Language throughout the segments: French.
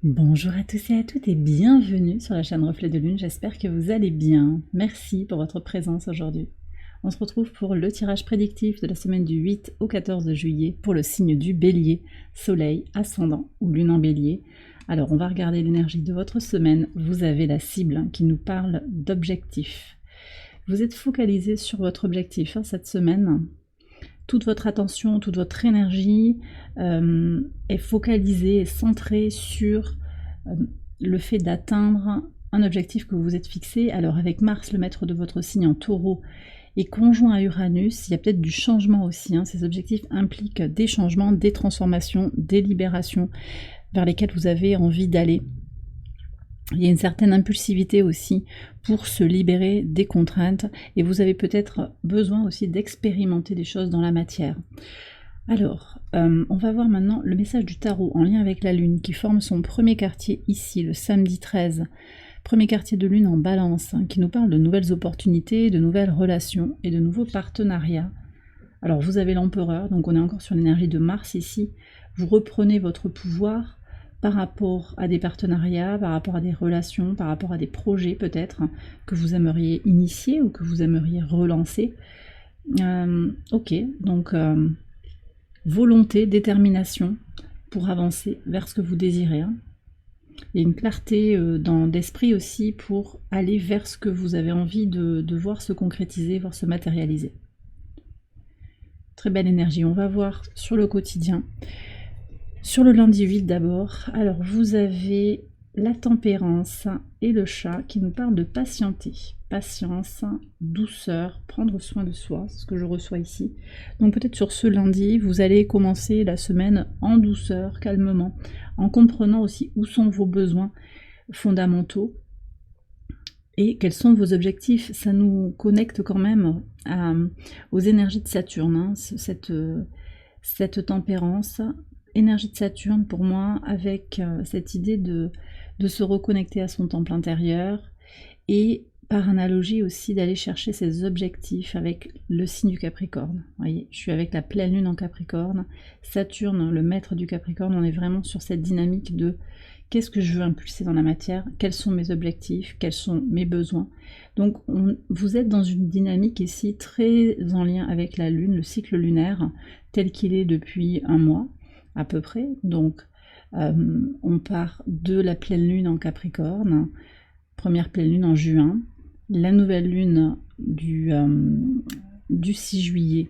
Bonjour à tous et à toutes et bienvenue sur la chaîne Reflet de Lune, j'espère que vous allez bien. Merci pour votre présence aujourd'hui. On se retrouve pour le tirage prédictif de la semaine du 8 au 14 juillet pour le signe du Bélier, Soleil, Ascendant ou Lune en Bélier. Alors on va regarder l'énergie de votre semaine, vous avez la cible qui nous parle d'objectif. Vous êtes focalisé sur votre objectif cette semaine. Toute votre attention, toute votre énergie est focalisée et centrée sur le fait d'atteindre un objectif que vous vous êtes fixé. Alors avec Mars, le maître de votre signe en Taureau, et conjoint à Uranus, il y a peut-être du changement aussi. Ces objectifs impliquent des changements, des transformations, des libérations vers lesquelles vous avez envie d'aller. Il y a une certaine impulsivité aussi pour se libérer des contraintes et vous avez peut-être besoin aussi d'expérimenter des choses dans la matière. Alors, on va voir maintenant le message du tarot en lien avec la Lune qui forme son premier quartier ici, le samedi 13. Premier quartier de Lune en Balance, qui nous parle de nouvelles opportunités, de nouvelles relations et de nouveaux partenariats. Alors, vous avez l'empereur, donc on est encore sur l'énergie de Mars ici. Vous reprenez votre pouvoir par rapport à des partenariats, par rapport à des relations, par rapport à des projets peut-être que vous aimeriez initier ou que vous aimeriez relancer. Ok, donc volonté, détermination pour avancer vers ce que vous désirez. Il y a une clarté d'esprit aussi pour aller vers ce que vous avez envie de voir se concrétiser, voir se matérialiser. Très belle énergie, on va voir sur le quotidien. Sur le lundi 8 d'abord, alors vous avez la tempérance et le chat qui nous parlent de patienter. Patience, douceur, prendre soin de soi, c'est ce que je reçois ici. Donc peut-être sur ce lundi, vous allez commencer la semaine en douceur, calmement, en comprenant aussi où sont vos besoins fondamentaux et quels sont vos objectifs. Ça nous connecte quand même aux énergies de Saturne, cette tempérance. Énergie de Saturne pour moi, avec cette idée de se reconnecter à son temple intérieur et par analogie aussi d'aller chercher ses objectifs avec le signe du Capricorne. Vous voyez, je suis avec la pleine lune en Capricorne, Saturne, le maître du Capricorne, on est vraiment sur cette dynamique de qu'est-ce que je veux impulser dans la matière, quels sont mes objectifs, quels sont mes besoins. Donc vous êtes dans une dynamique ici très en lien avec la lune, le cycle lunaire tel qu'il est depuis un mois à peu près. Donc on part de la pleine lune en Capricorne, première pleine lune en juin, la nouvelle lune du 6 juillet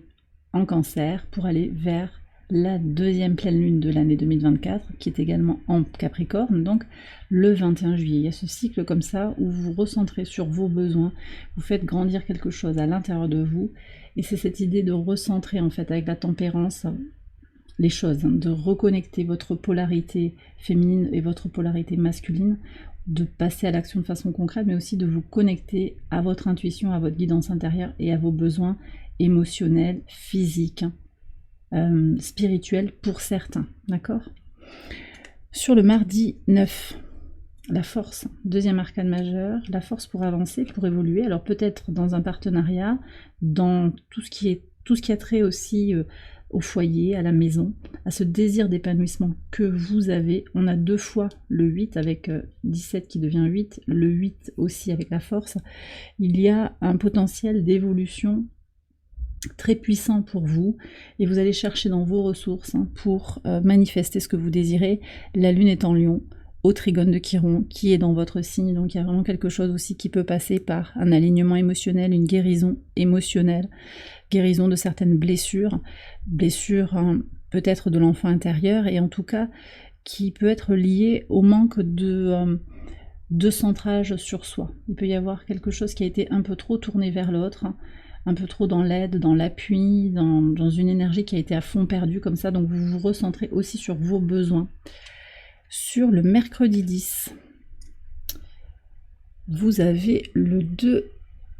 en Cancer pour aller vers la deuxième pleine lune de l'année 2024 qui est également en Capricorne, donc le 21 juillet. Il y a ce cycle comme ça où vous vous recentrez sur vos besoins, vous faites grandir quelque chose à l'intérieur de vous et c'est cette idée de recentrer en fait avec la tempérance les choses, de reconnecter votre polarité féminine et votre polarité masculine, de passer à l'action de façon concrète, mais aussi de vous connecter à votre intuition, à votre guidance intérieure et à vos besoins émotionnels, physiques, spirituels pour certains, d'accord ? Sur le mardi 9, la force, deuxième arcane majeur, la force pour avancer, pour évoluer, alors peut-être dans un partenariat, dans tout ce qui a trait aussi au foyer, à la maison, à ce désir d'épanouissement que vous avez. On a deux fois le 8 avec 17 qui devient 8, le 8 aussi avec la force. Il y a un potentiel d'évolution très puissant pour vous et vous allez chercher dans vos ressources pour manifester ce que vous désirez. La lune est en Lion, au trigone de Chiron qui est dans votre signe, donc il y a vraiment quelque chose aussi qui peut passer par un alignement émotionnel, une guérison émotionnelle, guérison de certaines blessures peut-être de l'enfant intérieur et en tout cas qui peut être liée au manque de centrage sur soi. Il peut y avoir quelque chose qui a été un peu trop tourné vers l'autre, un peu trop dans l'aide, dans l'appui, dans une énergie qui a été à fond perdue comme ça, donc vous vous recentrez aussi sur vos besoins. Sur le mercredi 10, vous avez le 2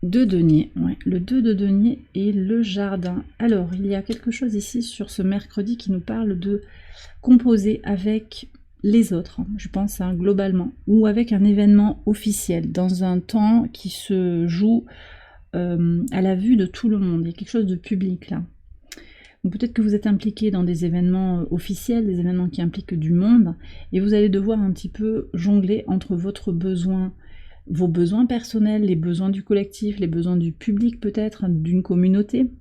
de denier, le 2 de denier et le jardin. Alors, il y a quelque chose ici sur ce mercredi qui nous parle de composer avec les autres, je pense globalement, ou avec un événement officiel, dans un temps qui se joue à la vue de tout le monde. Il y a quelque chose de public là. Donc peut-être que vous êtes impliqué dans des événements officiels, des événements qui impliquent du monde, et vous allez devoir un petit peu jongler entre vos besoins personnels, les besoins du collectif, les besoins du public peut-être, d'une communauté.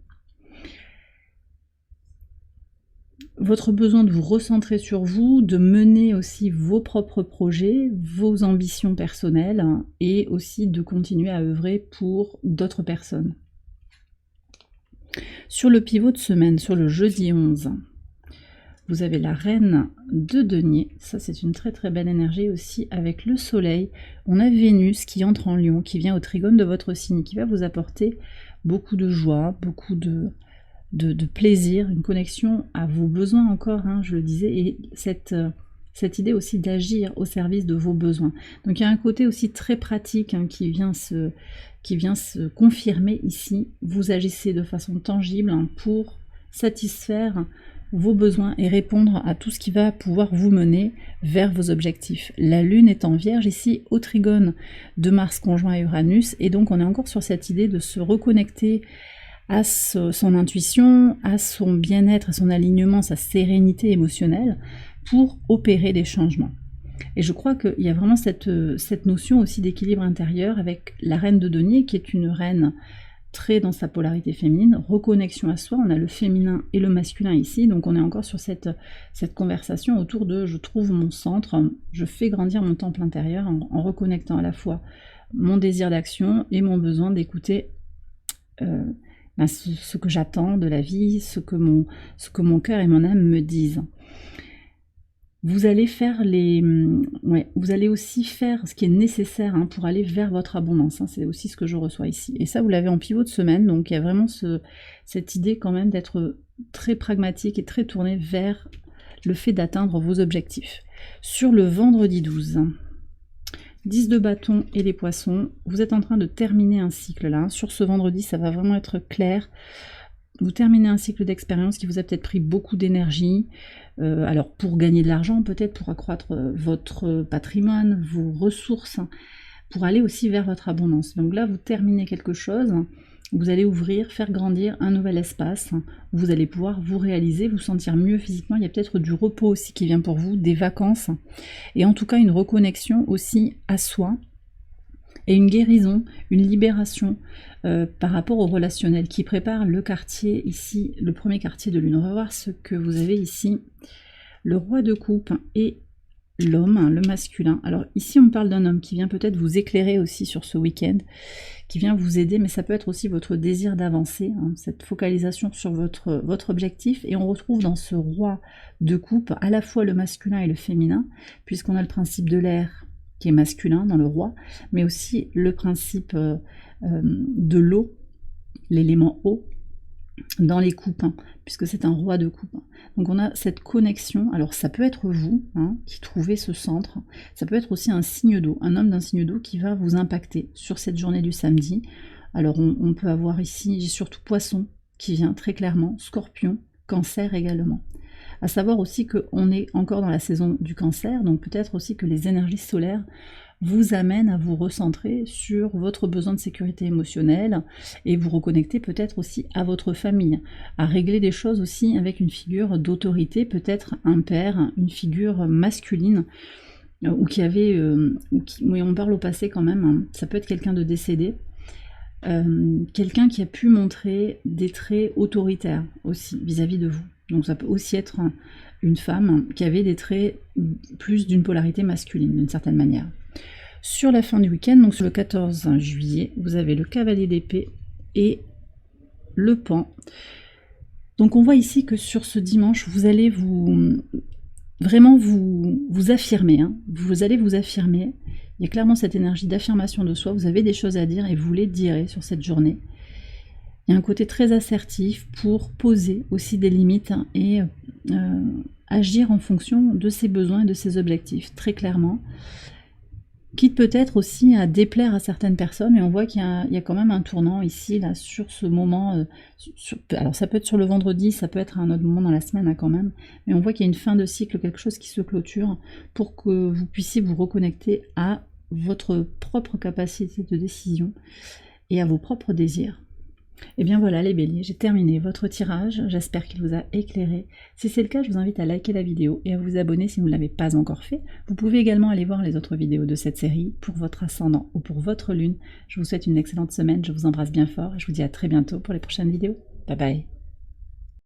Votre besoin de vous recentrer sur vous, de mener aussi vos propres projets, vos ambitions personnelles, et aussi de continuer à œuvrer pour d'autres personnes. Sur le pivot de semaine, sur le jeudi 11, vous avez la reine de denier. Ça, c'est une très très belle énergie aussi avec le soleil. On a Vénus qui entre en Lion, qui vient au trigone de votre signe, qui va vous apporter beaucoup de joie, beaucoup de plaisir, une connexion à vos besoins encore, hein, je le disais, et cette idée aussi d'agir au service de vos besoins. Donc il y a un côté aussi très pratique, hein, qui vient se confirmer ici. Vous agissez de façon tangible, hein, pour satisfaire vos besoins et répondre à tout ce qui va pouvoir vous mener vers vos objectifs. La Lune est en Vierge ici au trigone de Mars conjoint à Uranus, et donc on est encore sur cette idée de se reconnecter à son intuition, à son bien-être, à son alignement, sa sérénité émotionnelle pour opérer des changements. Et je crois qu'il y a vraiment cette notion aussi d'équilibre intérieur avec la reine de denier, qui est une reine très dans sa polarité féminine, reconnexion à soi. On a le féminin et le masculin ici, donc on est encore sur cette conversation autour de je trouve mon centre, je fais grandir mon temple intérieur en reconnectant à la fois mon désir d'action et mon besoin d'écouter ce que j'attends de la vie, ce que mon cœur et mon âme me disent. Vous allez vous allez aussi faire ce qui est nécessaire, hein, pour aller vers votre abondance, hein, c'est aussi ce que je reçois ici. Et ça, vous l'avez en pivot de semaine, donc il y a vraiment cette idée quand même d'être très pragmatique et très tourné vers le fait d'atteindre vos objectifs. Sur le vendredi 12, 10 de bâton et les poissons, vous êtes en train de terminer un cycle là. Sur ce vendredi, ça va vraiment être clair. Vous terminez un cycle d'expérience qui vous a peut-être pris beaucoup d'énergie. Alors pour gagner de l'argent, peut-être pour accroître votre patrimoine, vos ressources, hein, pour aller aussi vers votre abondance. Donc là, vous terminez quelque chose. Vous allez ouvrir, faire grandir un nouvel espace. Où vous allez pouvoir vous réaliser, vous sentir mieux physiquement. Il y a peut-être du repos aussi qui vient pour vous, des vacances. Et en tout cas, une reconnexion aussi à soi. Et une guérison, une libération par rapport au relationnel qui prépare le quartier ici, le premier quartier de lune. On va voir ce que vous avez ici. Le roi de coupe et l'homme, hein, le masculin. Alors ici on parle d'un homme qui vient peut-être vous éclairer aussi sur ce week-end, qui vient vous aider, mais ça peut être aussi votre désir d'avancer, hein, cette focalisation sur votre objectif. Et on retrouve dans ce roi de coupe à la fois le masculin et le féminin, puisqu'on a le principe de l'air qui est masculin dans le roi, mais aussi le principe de l'eau, l'élément eau, dans les coupes, hein, puisque c'est un roi de coupe. Donc on a cette connexion, alors ça peut être vous, hein, qui trouvez ce centre, ça peut être aussi un signe d'eau, un homme d'un signe d'eau qui va vous impacter sur cette journée du samedi. Alors on peut avoir ici surtout poisson qui vient très clairement, scorpion, cancer également. À savoir aussi qu'on est encore dans la saison du cancer, donc peut-être aussi que les énergies solaires vous amènent à vous recentrer sur votre besoin de sécurité émotionnelle et vous reconnecter peut-être aussi à votre famille, à régler des choses aussi avec une figure d'autorité, peut-être un père, une figure masculine, ou qui avait, oui, on parle au passé quand même, hein, ça peut être quelqu'un de décédé, quelqu'un qui a pu montrer des traits autoritaires aussi vis-à-vis de vous. Donc ça peut aussi être une femme qui avait des traits plus d'une polarité masculine, d'une certaine manière. Sur la fin du week-end, donc sur le 14 juillet, vous avez le cavalier d'épée et le paon. Donc on voit ici que sur ce dimanche, vous allez vraiment vous affirmer. Hein. Vous allez vous affirmer. Il y a clairement cette énergie d'affirmation de soi. Vous avez des choses à dire et vous les direz sur cette journée. Il y a un côté très assertif pour poser aussi des limites, hein, et agir en fonction de ses besoins et de ses objectifs, très clairement. Quitte peut-être aussi à déplaire à certaines personnes, mais on voit qu'il y a quand même un tournant ici, là, sur ce moment. Alors ça peut être sur le vendredi, ça peut être à un autre moment dans la semaine, hein, quand même, mais on voit qu'il y a une fin de cycle, quelque chose qui se clôture, pour que vous puissiez vous reconnecter à votre propre capacité de décision et à vos propres désirs. Et bien voilà les béliers, j'ai terminé votre tirage, j'espère qu'il vous a éclairé. Si c'est le cas, je vous invite à liker la vidéo et à vous abonner si vous ne l'avez pas encore fait. Vous pouvez également aller voir les autres vidéos de cette série pour votre ascendant ou pour votre lune. Je vous souhaite une excellente semaine, je vous embrasse bien fort et je vous dis à très bientôt pour les prochaines vidéos. Bye bye.